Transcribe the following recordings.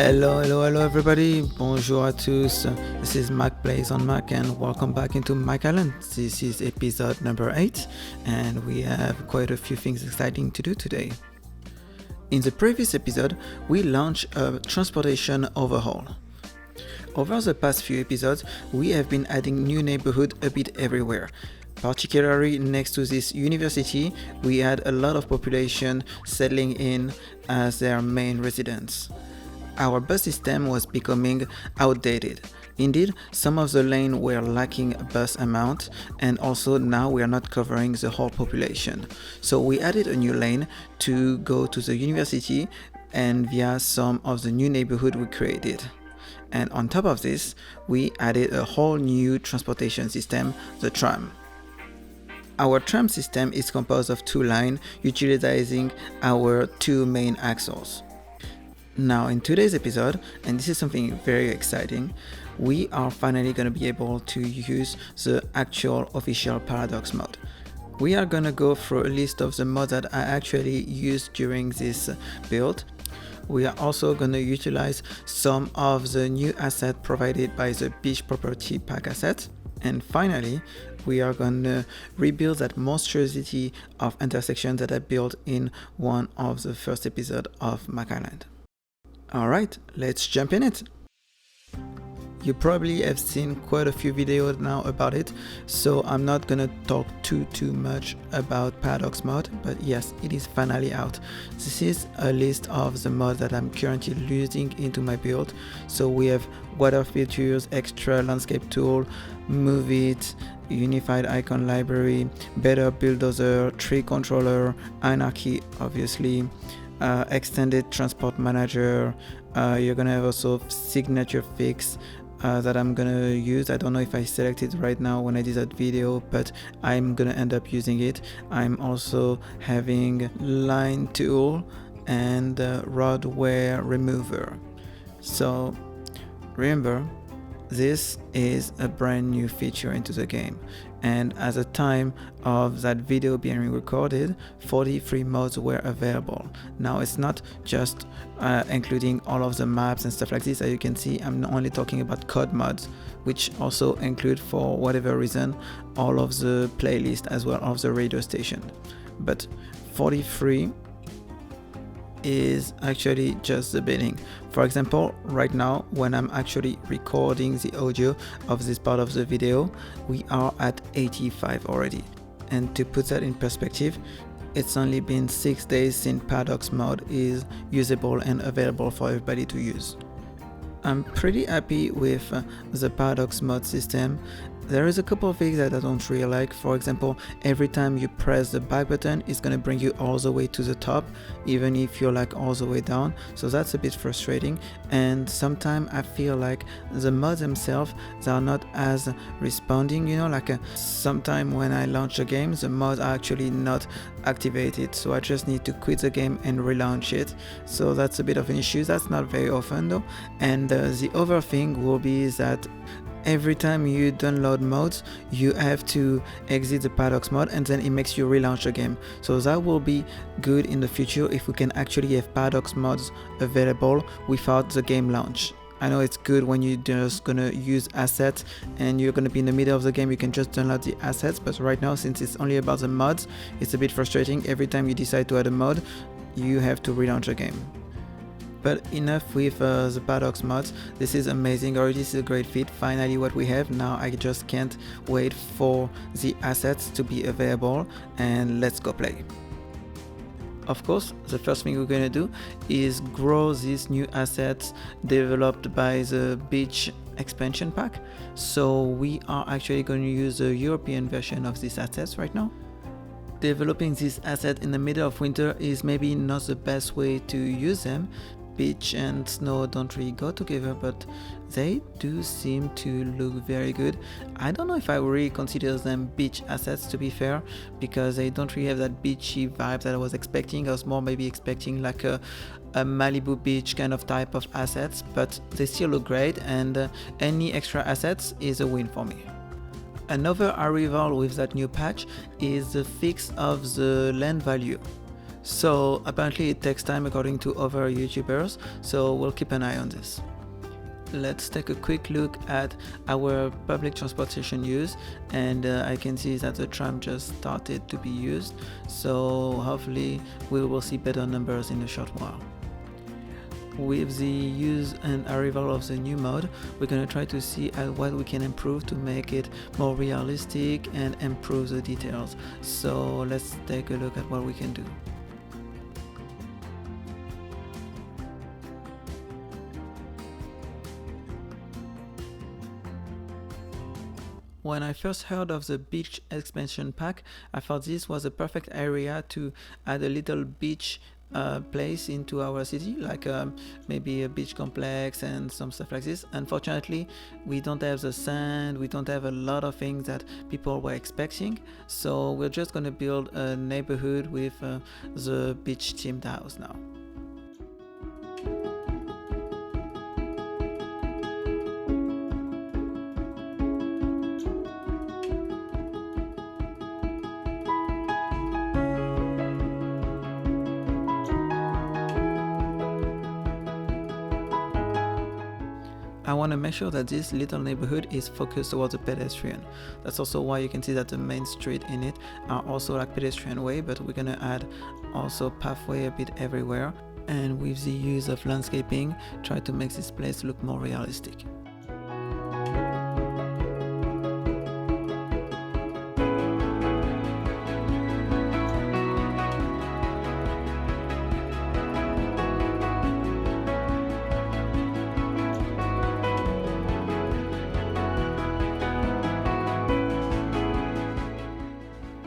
Hello everybody. Bonjour à tous. This is Mac Plays on Mac and welcome back into Mac Island. This is episode number 8 and we have quite a few things exciting to do today. In the previous episode, we launched a transportation overhaul. Over the past few episodes, we have been adding new neighborhood a bit everywhere. Particularly next to this university, we had a lot of population settling in as their main residence. Our bus system was becoming outdated. Indeed, some of the lanes were lacking bus amount, and also now we are not covering the whole population. So we added a new lane to go to the university and via some of the new neighborhood we created. And on top of this, we added a whole new transportation system, the tram. Our tram system is composed of two lines utilizing our two main axles. Now in today's episode, and this is something very exciting, we are finally going to be able to use the actual official Paradox mod. We are going to go through a list of the mods that I actually used during this build. We are also going to utilize some of the new assets provided by the Beach Property Pack asset. And finally, we are going to rebuild that monstrosity of intersection that I built in one of the first episodes of Mac Island. Alright, let's jump in it. You probably have seen quite a few videos now about it, so I'm not gonna talk too much about Paradox mod, but yes, it is finally out. This is a list of the mods that I'm currently using into my build. So we have water features, extra landscape tool, move it, unified icon library, better bulldozer, tree controller, anarchy obviously, extended transport manager. You're gonna have also signature fix that I'm gonna use. I don't know if I selected right now when I did that video, but I'm gonna end up using it. I'm also having line tool and rod wear remover. So remember, this is a brand new feature into the game, and at the time of that video being recorded, 43 mods were available. Now it's not just including all of the maps and stuff like this. As you can see, I'm only talking about code mods, which also include, for whatever reason, all of the playlist as well as the radio station. But 43 is actually just the beginning. For example, right now when I'm actually recording the audio of this part of the video, we are at 85 already. And to put that in perspective, it's only been 6 days since Paradox mod is usable and available for everybody to use. I'm pretty happy with the Paradox mod system. There is a couple of things that I don't really like. For example, every time you press the back button, it's going to bring you all the way to the top, even if you're like all the way down. So that's a bit frustrating. And sometimes I feel like the mods themselves, they are not as responding, sometimes when I launch a game, the mods are actually not activated. So I just need to quit the game and relaunch it. So that's a bit of an issue. That's not very often though. And the other thing will be that every time you download mods, you have to exit the Paradox mod and then it makes you relaunch the game. So that will be good in the future if we can actually have Paradox mods available without the game launch. I know it's good when you're just gonna use assets and you're gonna be in the middle of the game, you can just download the assets, but right now, since it's only about the mods, it's a bit frustrating. Every time you decide to add a mod, you have to relaunch the game. But enough with the Paradox mods. This is amazing already. This is a great feat. Finally what we have. Now I just can't wait for the assets to be available, and let's go play. Of course, the first thing we're going to do is grow these new assets developed by the Beach expansion pack. So we are actually going to use the European version of these assets right now. Developing this asset in the middle of winter is maybe not the best way to use them. Beach and snow don't really go together, but they do seem to look very good. I don't know if I really consider them beach assets, to be fair, because they don't really have that beachy vibe that I was expecting. I was more maybe expecting like a Malibu beach kind of type of assets, but they still look great, and any extra assets is a win for me. Another arrival with that new patch is the fix of the land value. So apparently it takes time according to other YouTubers, so we'll keep an eye on this. Let's take a quick look at our public transportation use, and I can see that the tram just started to be used, so hopefully we will see better numbers in a short while. With the use and arrival of the new mode, we're gonna try to see what we can improve to make it more realistic and improve the details. So let's take a look at what we can do. When I first heard of the beach expansion pack, I thought this was a perfect area to add a little beach place into our city, like maybe a beach complex and some stuff like this. Unfortunately, we don't have the sand, we don't have a lot of things that people were expecting, so we're just gonna build a neighborhood with the beach themed house now. I want to make sure that this little neighborhood is focused towards the pedestrian. That's also why you can see that the main street in it are also like pedestrian way, but we're gonna add also pathway a bit everywhere, and with the use of landscaping, try to make this place look more realistic.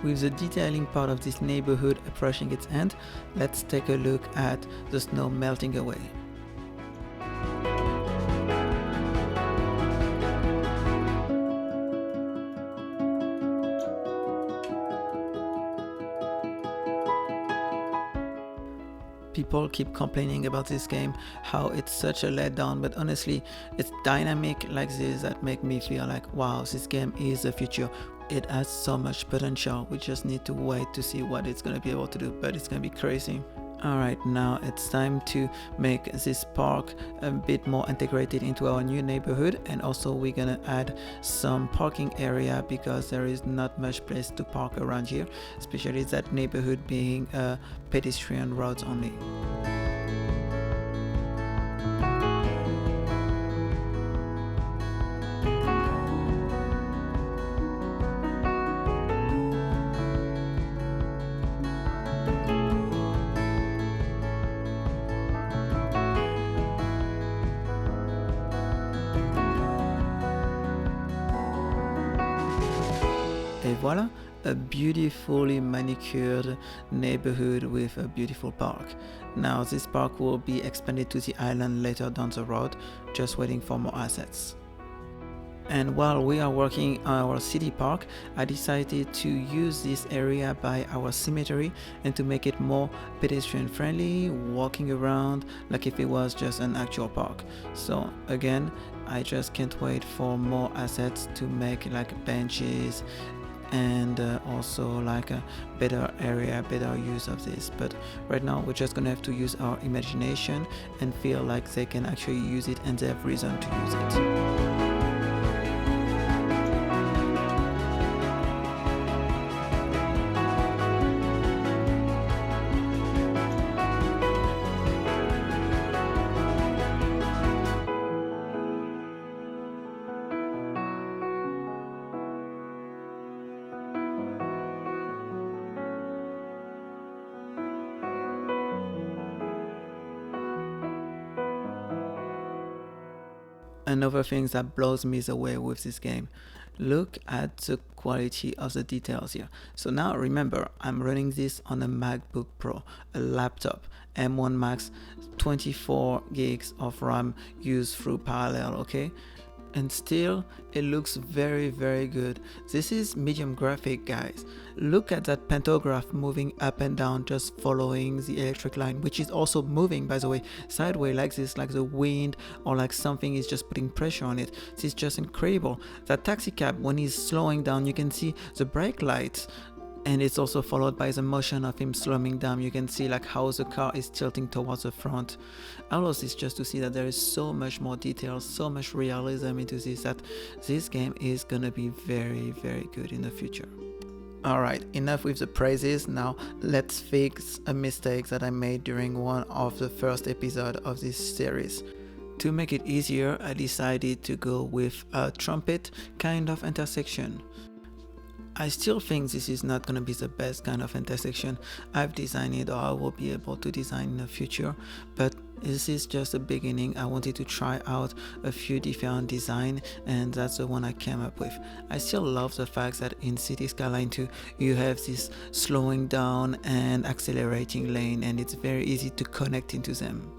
With the detailing part of this neighborhood approaching its end, let's take a look at the snow melting away. People keep complaining about this game, how it's such a letdown, but honestly, it's dynamic like this that make me feel like, wow, this game is the future. It has so much potential. We just need to wait to see what it's gonna be able to do, but it's gonna be crazy. Alright, now it's time to make this park a bit more integrated into our new neighborhood, and also we're gonna add some parking area because there is not much place to park around here, especially that neighborhood being pedestrian roads only. Et voilà, a beautifully manicured neighborhood with a beautiful park. Now this park will be expanded to the island later down the road, just waiting for more assets. And while we are working on our city park, I decided to use this area by our cemetery and to make it more pedestrian friendly, walking around like if it was just an actual park. So again, I just can't wait for more assets to make like benches and also like a better area, better use of this. But right now we're just gonna have to use our imagination and feel like they can actually use it and they have reason to use it. Another thing that blows me away with this game, look at the quality of the details here. So now remember, I'm running this on a MacBook Pro, a laptop, M1 Max, 24 gigs of RAM used through parallel, okay? And still it looks very good. This is medium graphic, guys. Look at that pantograph moving up and down, just following the electric line, which is also moving, by the way, sideways like this, like the wind or like something is just putting pressure on it. This is just incredible. That taxi cab, when he's slowing down, you can see the brake lights and it's also followed by the motion of him slowing down. You can see like how the car is tilting towards the front. All of this just to see that there is so much more detail, so much realism into this, that this game is gonna be very, very good in the future. Alright, enough with the praises. Now let's fix a mistake that I made during one of the first episodes of this series. To make it easier, I decided to go with a trumpet kind of intersection. I still think this is not going to be the best kind of intersection I've designed it, or I will be able to design in the future, but this is just a beginning. I wanted to try out a few different designs, and that's the one I came up with. I still love the fact that in City Skyline 2 you have this slowing down and accelerating lane, and it's very easy to connect into them.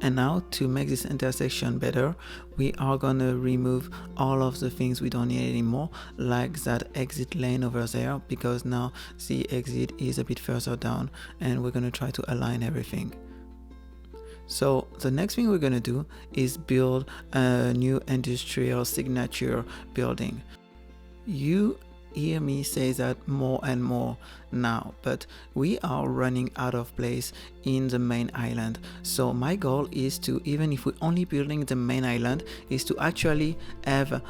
And now, to make this intersection better, we are gonna remove all of the things we don't need anymore, like that exit lane over there, because now the exit is a bit further down, and we're gonna try to align everything. So the next thing we're gonna do is build a new industrial signature building. You hear me say that more and more now, but we are running out of place in the main island. So my goal is to, even if we're only building the main island, is to actually have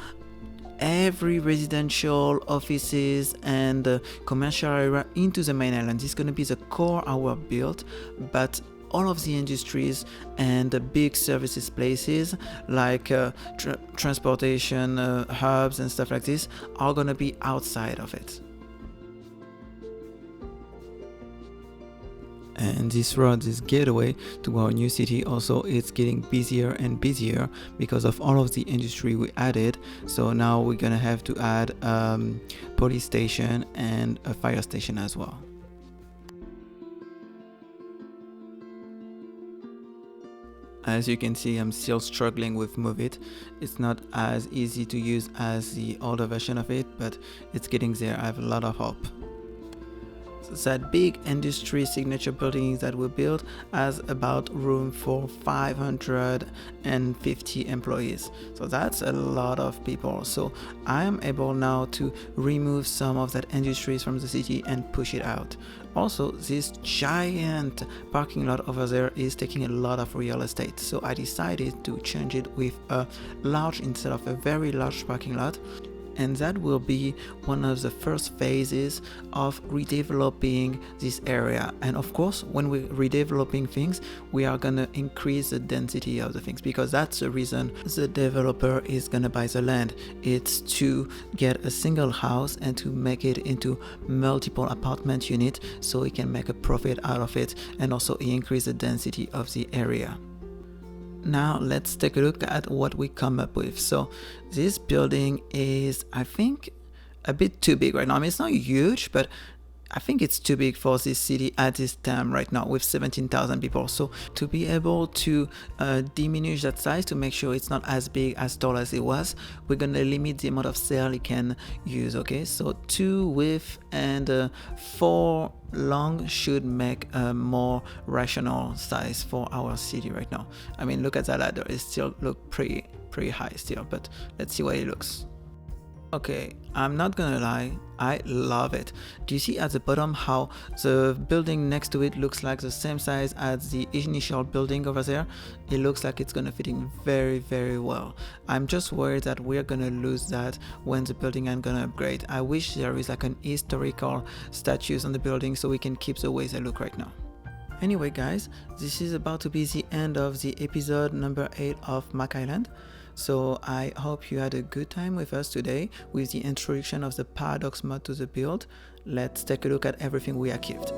every residential, offices and commercial area into the main island. This is going to be the core our build, but all of the industries and the big services places like transportation hubs and stuff like this are gonna be outside of it. And this road, this gateway to our new city, also it's getting busier and busier because of all of the industry we added. So now we're gonna have to add police station and a fire station as well. As you can see, I'm still struggling with Move It. It's not as easy to use as the older version of it, but it's getting there. I have a lot of hope. So that big industry signature building that we built has about room for 550 employees. So that's a lot of people. So I am able now to remove some of that industries from the city and push it out. Also, this giant parking lot over there is taking a lot of real estate, so I decided to change it with a large instead of a very large parking lot, and that will be one of the first phases of redeveloping this area. And of course, when we're redeveloping things, we are gonna increase the density of the things, because that's the reason the developer is gonna buy the land. It's to get a single house and to make it into multiple apartment units, so he can make a profit out of it, and also increase the density of the area. Now let's take a look at what we come up with. So this building is, I think, a bit too big right now. I mean, it's not huge, but I think it's too big for this city at this time right now with 17,000 people. So to be able to diminish that size to make sure it's not as big, as tall as it was, we're gonna limit the amount of cell it can use. Okay, so 2 width and 4 long should make a more rational size for our city right now. I mean, look at that ladder. It still look pretty high still, but let's see what it looks. Okay, I'm not gonna lie, I love it. Do you see at the bottom how the building next to it looks like the same size as the initial building over there? It looks like it's gonna fit in very, very well. I'm just worried that we're gonna lose that when the building is gonna upgrade. I wish there is like an historical statues on the building so we can keep the way they look right now. Anyway guys, this is about to be the end of the episode number 8 of Mac Island. So I hope you had a good time with us today with the introduction of the paradox mod to the build. Let's take a look at everything we achieved.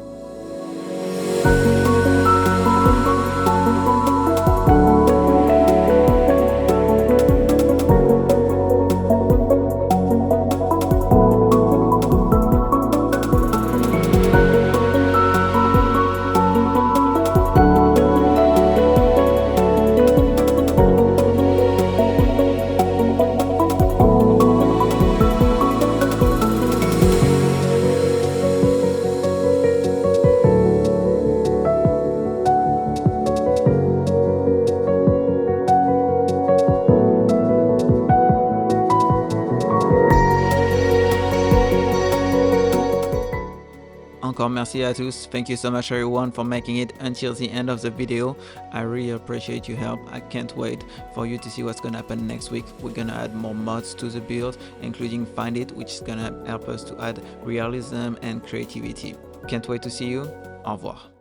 encore merci à tous. Thank you so much everyone for making it until the end of the video. I really appreciate your help. I can't wait for you to see what's gonna happen next week. We're gonna add more mods to the build, including Find It, which is gonna help us to add realism and creativity. Can't wait to see you. Au revoir.